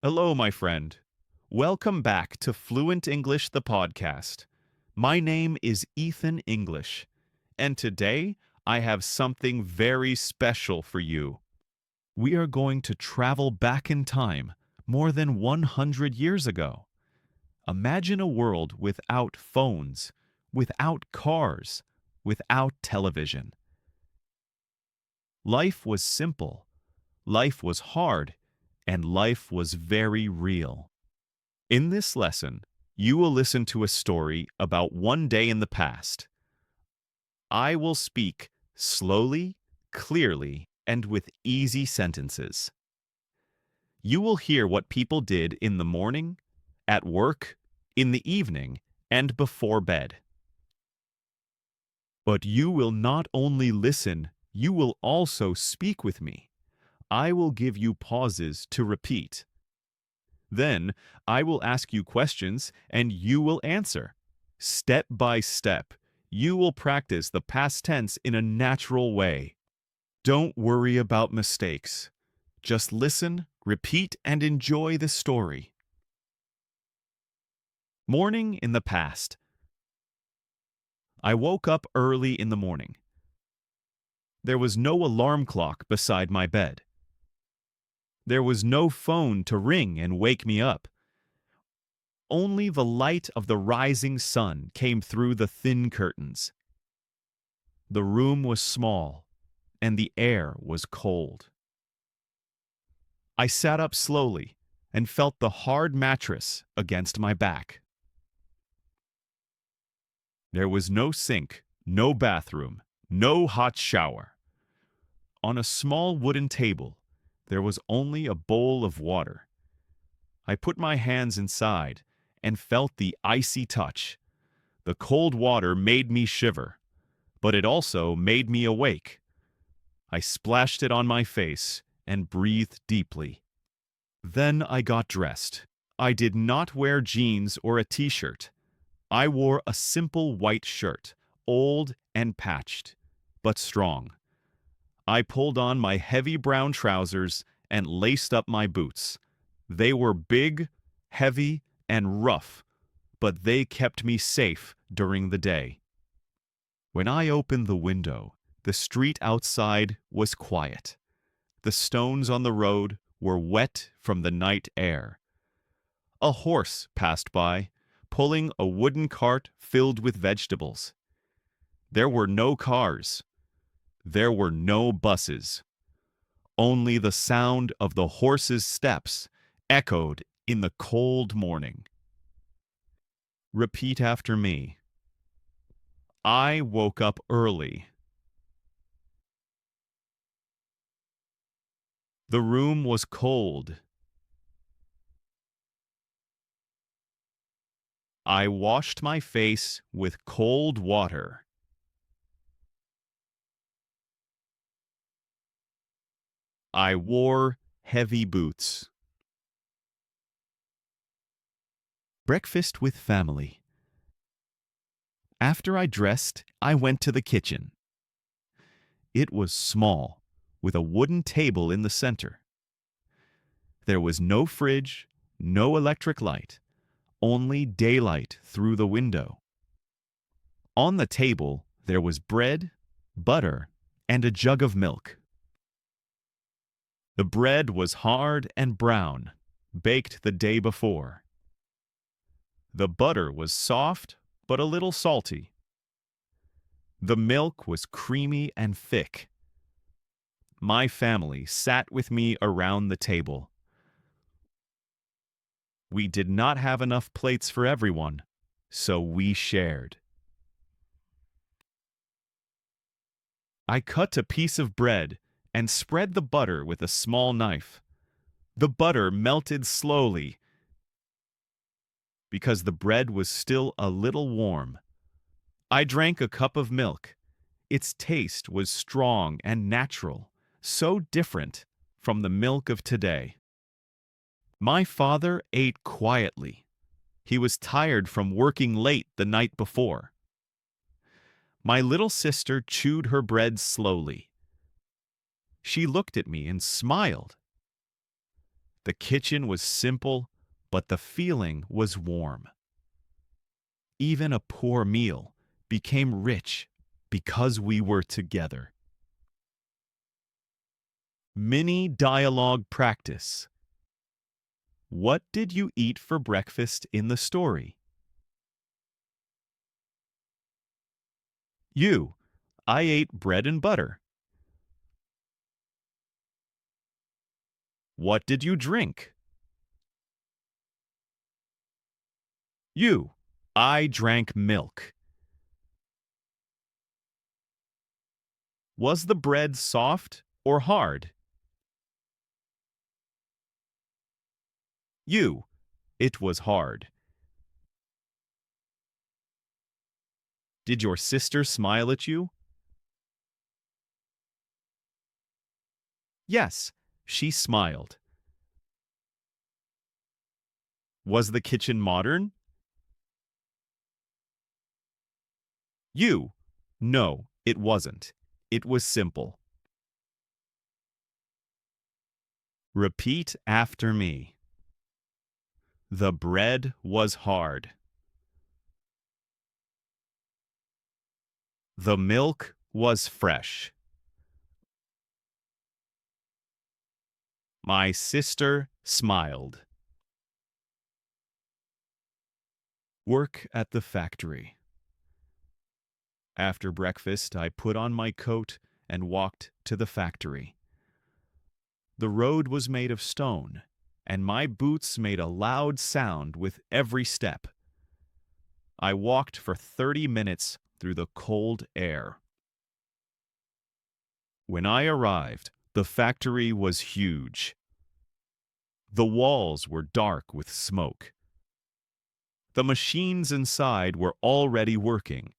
Hello, my friend. Welcome back to Fluent English, the podcast. My name is Ethan English, and today I have something very special for you. We are going to travel back in time more than 100 years ago. Imagine a world without phones, without cars, without television. Life was simple, life was hard, and life was very real. In this lesson, you will listen to a story about one day in the past. I will speak slowly, clearly, and with easy sentences. You will hear what people did in the morning, at work, in the evening, and before bed. But you will not only listen, you will also speak with me. I will give you pauses to repeat. Then I will ask you questions and you will answer. Step by step, you will practice the past tense in a natural way. Don't worry about mistakes. Just listen, repeat, and enjoy the story. Morning in the past. I woke up early in the morning. There was no alarm clock beside my bed. There was no phone to ring and wake me up. Only the light of the rising sun came through the thin curtains. The room was small, and the air was cold. I sat up slowly and felt the hard mattress against my back. There was no sink, no bathroom, no hot shower. On a small wooden table, there was only a bowl of water. I put my hands inside and felt the icy touch. The cold water made me shiver, but it also made me awake. I splashed it on my face and breathed deeply. Then I got dressed. I did not wear jeans or a t-shirt. I wore a simple white shirt, old and patched, but strong. I pulled on my heavy brown trousers and laced up my boots. They were big, heavy, and rough, but they kept me safe during the day. When I opened the window, the street outside was quiet. The stones on the road were wet from the night air. A horse passed by, pulling a wooden cart filled with vegetables. There were no cars. There were no buses. Only the sound of the horse's steps echoed in the cold morning. Repeat after me. I woke up early. The room was cold. I washed my face with cold water. I wore heavy boots. Breakfast with family. After I dressed, I went to the kitchen. It was small, with a wooden table in the center. There was no fridge, no electric light, only daylight through the window. On the table, there was bread, butter, and a jug of milk. The bread was hard and brown, baked the day before. The butter was soft but a little salty. The milk was creamy and thick. My family sat with me around the table. We did not have enough plates for everyone, so we shared. I cut a piece of bread and spread the butter with a small knife. The butter melted slowly because the bread was still a little warm. I drank a cup of milk. Its taste was strong and natural, so different from the milk of today. My father ate quietly. He was tired from working late the night before. My little sister chewed her bread slowly. She looked at me and smiled. The kitchen was simple, but the feeling was warm. Even a poor meal became rich because we were together. Mini dialogue practice. What did you eat for breakfast in the story? You. I ate bread and butter. What did you drink? You. I drank milk. Was the bread soft or hard? You. It was hard. Did your sister smile at you? Yes, she smiled. Was the kitchen modern? You. No, it wasn't. It was simple. Repeat after me. The bread was hard. The milk was fresh. My sister smiled. Work at the factory. After breakfast, I put on my coat and walked to the factory. The road was made of stone, and my boots made a loud sound with every step. I walked for 30 minutes through the cold air. When I arrived, the factory was huge. The walls were dark with smoke. The machines inside were already working.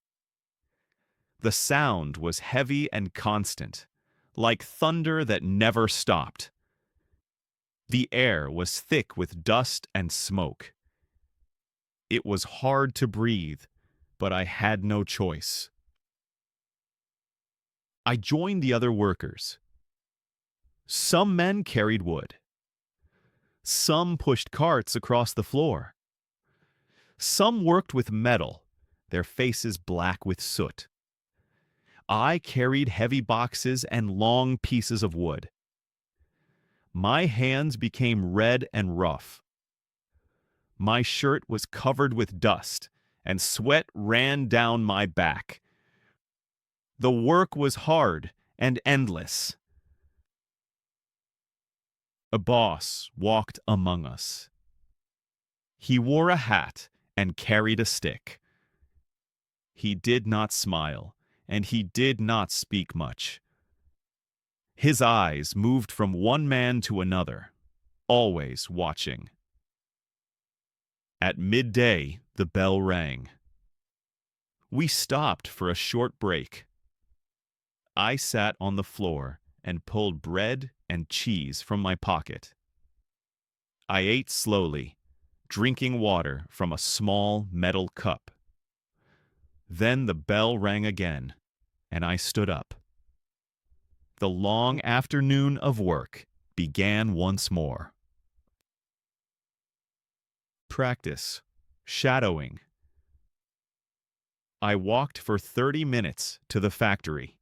The sound was heavy and constant, like thunder that never stopped. The air was thick with dust and smoke. It was hard to breathe, but I had no choice. I joined the other workers. Some men carried wood. Some pushed carts across the floor. Some worked with metal, their faces black with soot. I carried heavy boxes and long pieces of wood. My hands became red and rough. My shirt was covered with dust, and sweat ran down my back. The work was hard and endless. A boss walked among us. He wore a hat and carried a stick. He did not smile, and he did not speak much. His eyes moved from one man to another, always watching. At midday, the bell rang. We stopped for a short break. I sat on the floor and pulled bread and cheese from my pocket. I ate slowly, drinking water from a small metal cup. Then the bell rang again, and I stood up. The long afternoon of work began once more. Practice. Shadowing. I walked for 30 minutes to the factory.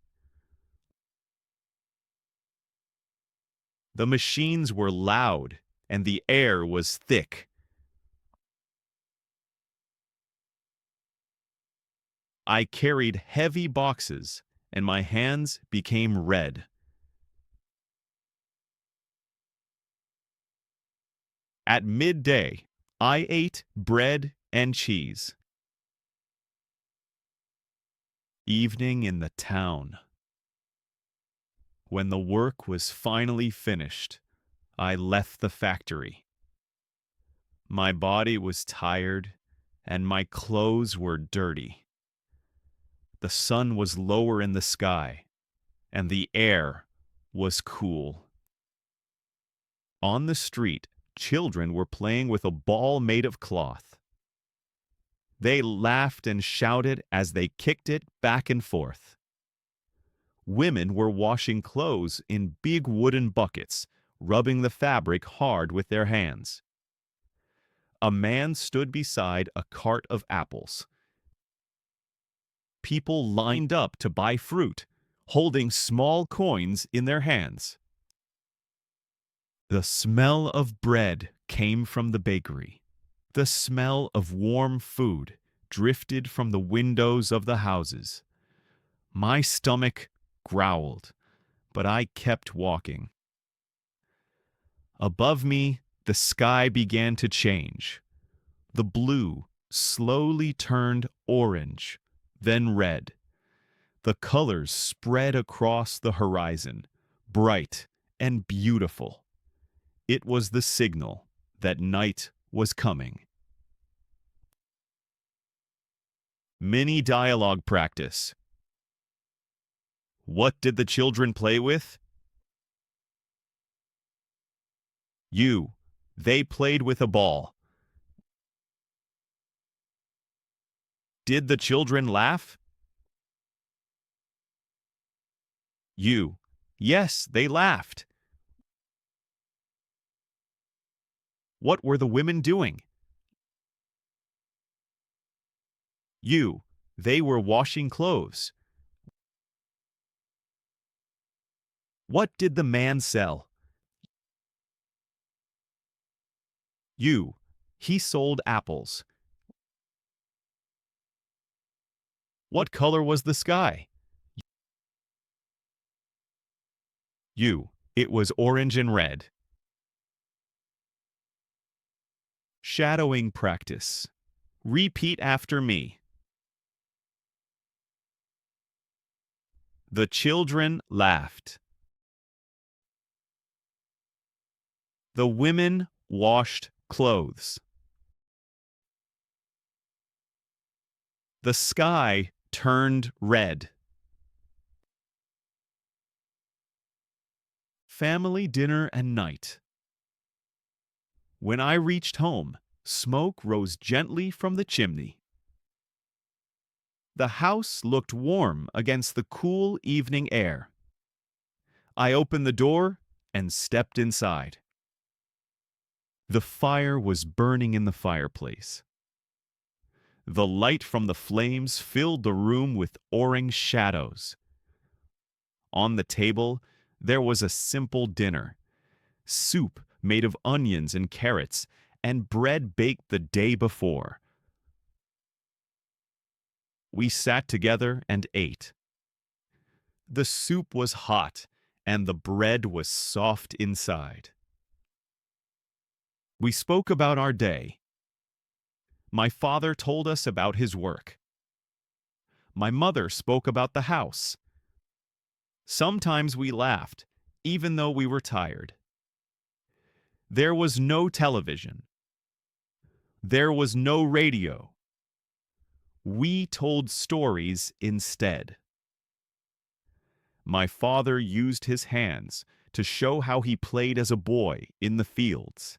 The machines were loud, and the air was thick. I carried heavy boxes, and my hands became red. At midday, I ate bread and cheese. Evening in the town. When the work was finally finished, I left the factory. My body was tired, and my clothes were dirty. The sun was lower in the sky, and the air was cool. On the street, children were playing with a ball made of cloth. They laughed and shouted as they kicked it back and forth. Women were washing clothes in big wooden buckets rubbing the fabric hard with their hands. A man stood beside a cart of apples. People lined up to buy fruit, holding small coins in their hands. The smell of bread came from the bakery. The smell of warm food drifted from the windows of the houses. My stomach growled, but I kept walking. Above me, the sky began to change. The blue slowly turned orange, then red. The colors spread across the horizon, bright and beautiful. It was the signal that night was coming. Mini dialogue practice. What did the children play with? You. They played with a ball. Did the children laugh? You. Yes, they laughed. What were the women doing? You. They were washing clothes. What did the man sell? You. He sold apples. What color was the sky? You. It was orange and red. Shadowing practice. Repeat after me. The children laughed. The women washed clothes. The sky turned red. Family dinner and night. When I reached home, smoke rose gently from the chimney. The house looked warm against the cool evening air. I opened the door and stepped inside. The fire was burning in the fireplace. The light from the flames filled the room with orange shadows. On the table, there was a simple dinner: soup made of onions and carrots, and bread baked the day before. We sat together and ate. The soup was hot, and the bread was soft inside. We spoke about our day. My father told us about his work. My mother spoke about the house. Sometimes we laughed, even though we were tired. There was no television. There was no radio. We told stories instead. My father used his hands to show how he played as a boy in the fields.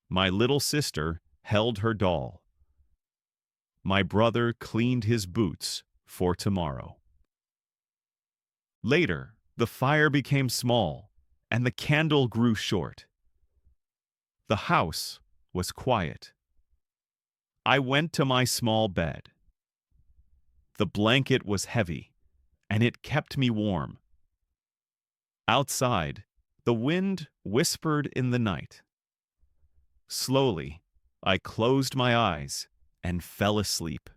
My little sister held her doll. My brother cleaned his boots for tomorrow. Later, the fire became small, and the candle grew short. The house was quiet. I went to my small bed. The blanket was heavy, and it kept me warm. Outside, the wind whispered in the night. Slowly, I closed my eyes and fell asleep.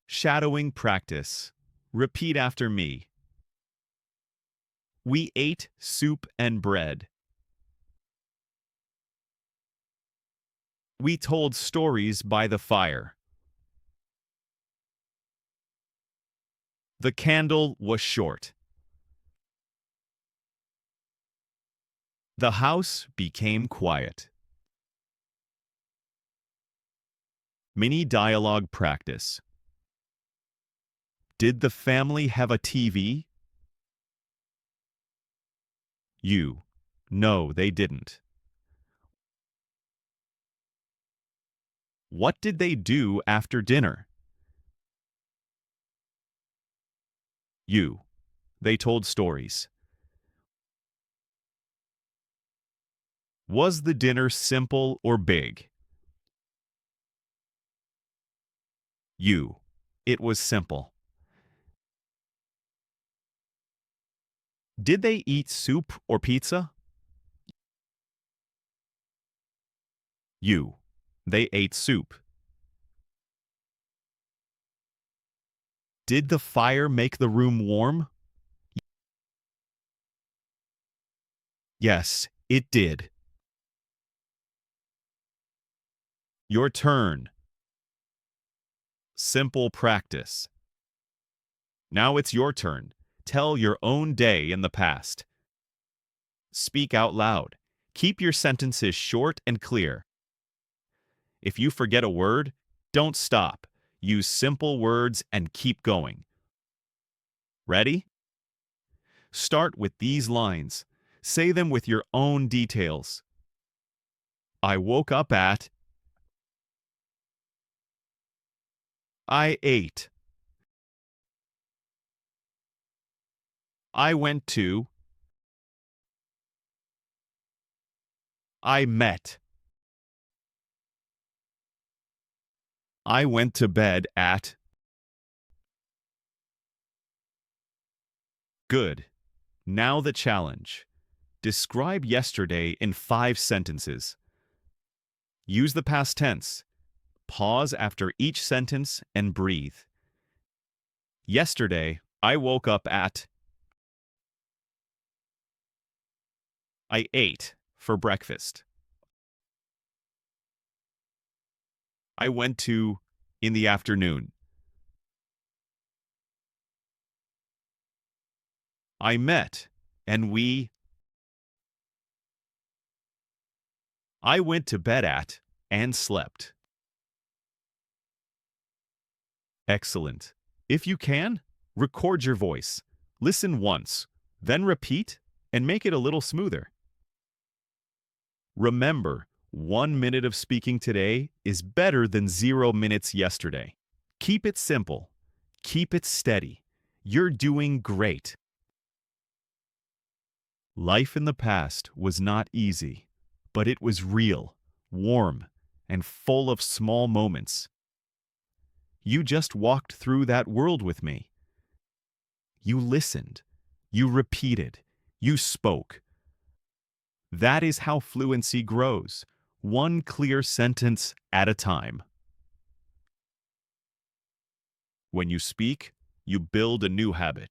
Shadowing practice. Repeat after me. We ate soup and bread. We told stories by the fire. The candle was short. The house became quiet. Mini dialogue practice. Did the family have a TV? You. No, they didn't. What did they do after dinner? You. They told stories. Was the dinner simple or big? U. It was simple. Did they eat soup or pizza? U. They ate soup. Did the fire make the room warm? Yes, it did. Your turn. Simple practice. Now it's your turn. Tell your own day in the past. Speak out loud. Keep your sentences short and clear. If you forget a word, don't stop. Use simple words and keep going. Ready? Start with these lines. Say them with your own details. I woke up at. I ate. I went to. I met. I went to bed at. Good. Now the challenge. Describe yesterday in 5 sentences. Use the past tense. Pause after each sentence and breathe. Yesterday, I woke up at. I ate for breakfast. I went to in the afternoon. I met and we. I went to bed at and slept. Excellent. If you can, record your voice. Listen once, then repeat and make it a little smoother. Remember, 1 minute of speaking today is better than 0 minutes yesterday. Keep it simple. Keep it steady. You're doing great. Life in the past was not easy, but it was real, warm, and full of small moments. You just walked through that world with me. You listened. You repeated. You spoke. That is how fluency grows, one clear sentence at a time. When you speak, you build a new habit.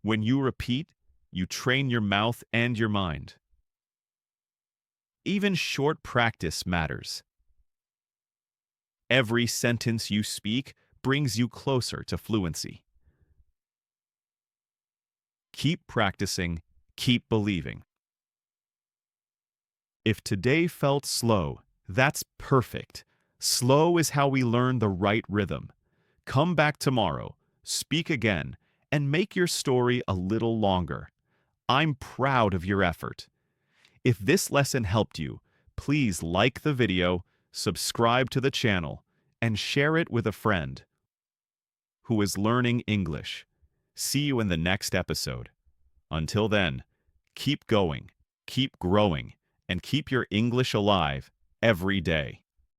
When you repeat, you train your mouth and your mind. Even short practice matters. Every sentence you speak brings you closer to fluency. Keep practicing, keep believing. If today felt slow, that's perfect. Slow is how we learn the right rhythm. Come back tomorrow, speak again, and make your story a little longer. I'm proud of your effort. If this lesson helped you, please like the video, subscribe to the channel, and share it with a friend who is learning English. See you in the next episode. Until then, keep going, keep growing, and keep your English alive every day.